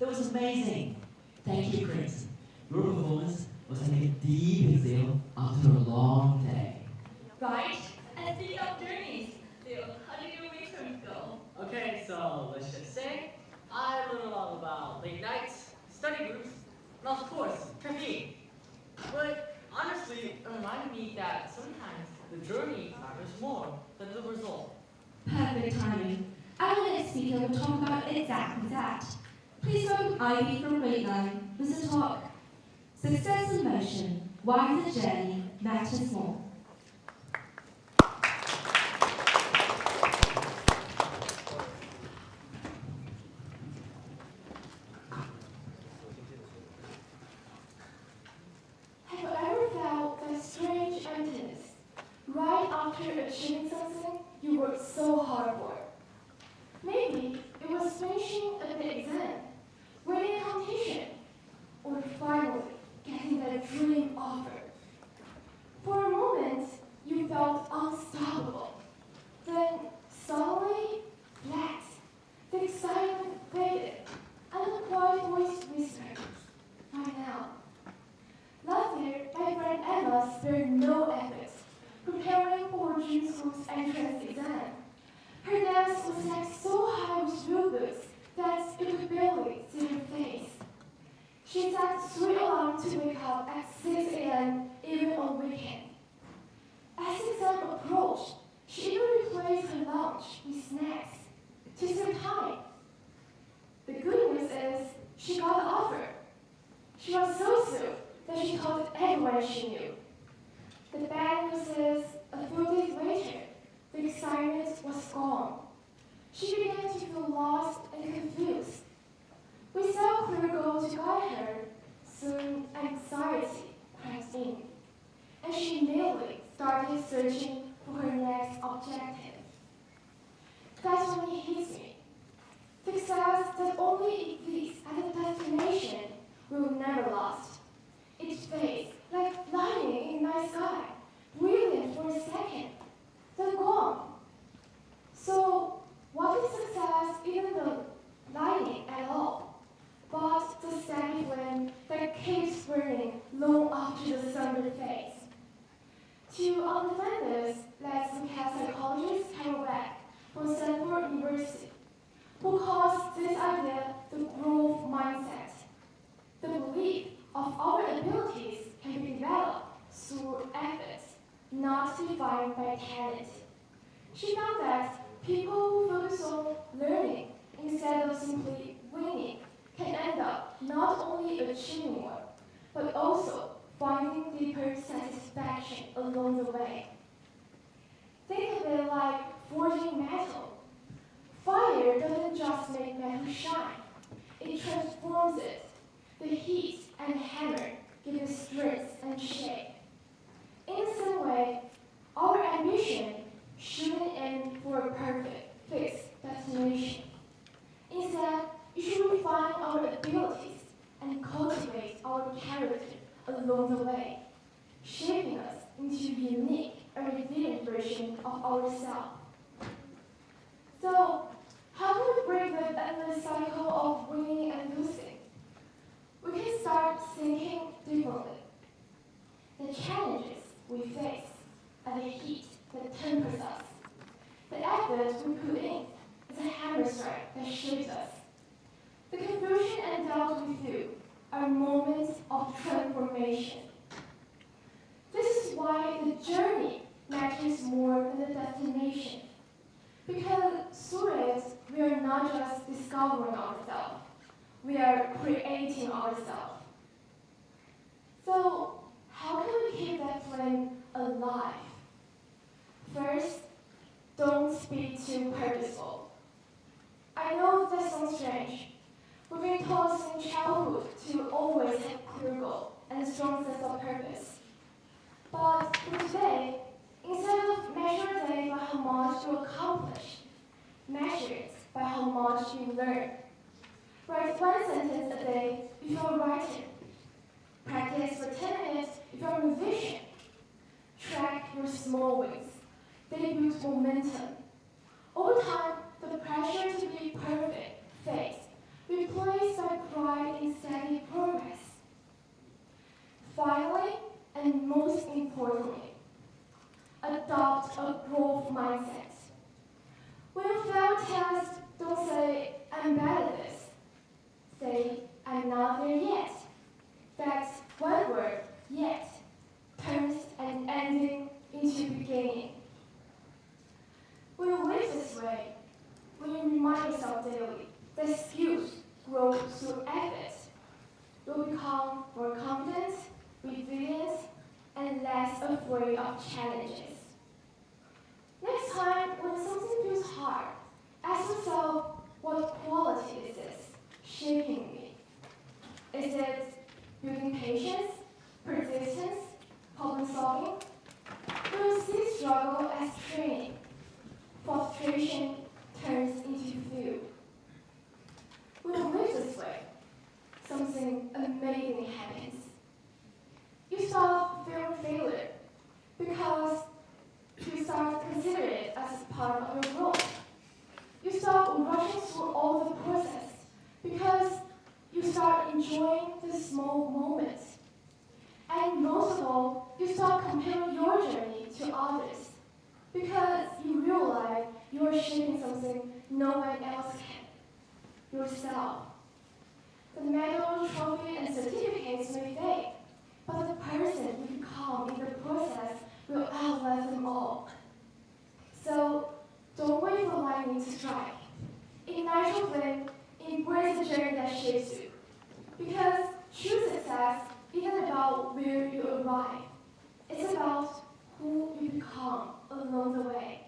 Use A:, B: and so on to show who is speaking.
A: That was amazing. Thank you, Chris. Your performance was like a deep exhale after a long day.
B: Right? And speaking of journeys, Leo, how did your midterms go?
C: Okay, so let's just say I learned a lot about late nights, study groups, and of course, caffeine. But honestly, it reminded me that sometimes the journey matters more than the result.
D: Perfect timing. Our next speaker will talk about exactly that. Please welcome Ivy from Grade 9 with the talk, Success in Motion, Why the Journey Matters More.
E: Have you ever felt that strange emptiness right after achieving something you worked so hard for? Maybe it was finishing a big exam, winning a competition, or finally getting that dream offer. For a moment, you felt unstoppable. Then suddenly, flat, the excitement faded, and a quiet voice whispered, "Why now?" Last year, my friend Emma spared no effort preparing for her dream school's entrance exam. Her desk was stacked so high with rule books that it could barely see her face. She set 3 alarms to wake up at 6 a.m. even on weekends. As the exam approached, she even replaced her lunch with snacks to save time. The good news is she got the offer. She was so thrilled that she told everyone she knew. The bad news is, a few days later, the excitement was gone. She began to feel lost and confused. Without a clear goal to guide her, soon anxiety crept in, and she immediately started searching for her next objective. That's when it hit me. Success that only exists at a destination will never last. It fades like lightning in the night sky, brilliant for a second, then gone. So, what is success even the lightning at all, but the steady flame that keeps burning long after the sun fades? To understand this, let's look at psychologist Carol Beck from Stanford University, who calls this idea the growth mindset, the belief of our abilities can be developed through effort, not defined by talent. She found that people who focus on learning instead of simply winning can end up not only achieving more, but also finding deeper satisfaction along the way. Think of it like forging metal. Fire doesn't just make metal shine, it transforms it. The heat and hammer give it strength and shape. In the same way, our ambition shouldn't aim for a perfect, fixed destination. Instead, it should refine our abilities and cultivate our character along the way, shaping us into a unique and resilient version of ourselves. So, how can we break the endless cycle of winning and losing? We can start thinking differently. The challenges we face are the heat that tempers us. The effort we put in is a hammer strike that shapes us. The confusion and doubt we feel are moments of transformation. This is why the journey matters more than the destination. Because through it, we are not just discovering ourselves, we are creating ourselves. So, how can we keep that flame alive? First, don't be too purposeful. I know that sounds strange. We've been taught since childhood to always have a clear goal and a strong sense of purpose. But for today, instead of measure a day by how much you accomplish, measure it by how much you learn. Write 1 sentence a day if you're a writer. Practice for 10 minutes if you're a musician. Track your small wins. They build momentum. Over time, the pressure to be perfect fades, replaced by ride in steady progress. Finally, and most importantly, adopt a growth mindset. When you fail a test, don't say, I'm bad at this. Say, I'm not there yet. That's one word, yet, turns an ending into beginning. When you live this way, when you remind yourself daily that skills grow through effort, you'll become more confident, resilient, and less afraid of challenges. Next time, when something feels hard, ask yourself what quality this is shaping me. Is it building patience, persistence, problem solving? When you see struggle as training, frustration turns into fuel. When you live this way, something amazing happens. You stop fearing failure because you start considering it as part of your growth. You stop rushing through all the process because you start enjoying the small moments. And most of all, you stop comparing your journey to others because you realize you are shaping something no one else can, yourself. The medal, trophy, and certificates may fade, but the person you become in the process will outlive them all. So, don't wait for lightning to strike. Ignite your flame, embrace the journey that shapes you. Because true success isn't about where you arrive. It's about who you become along the way.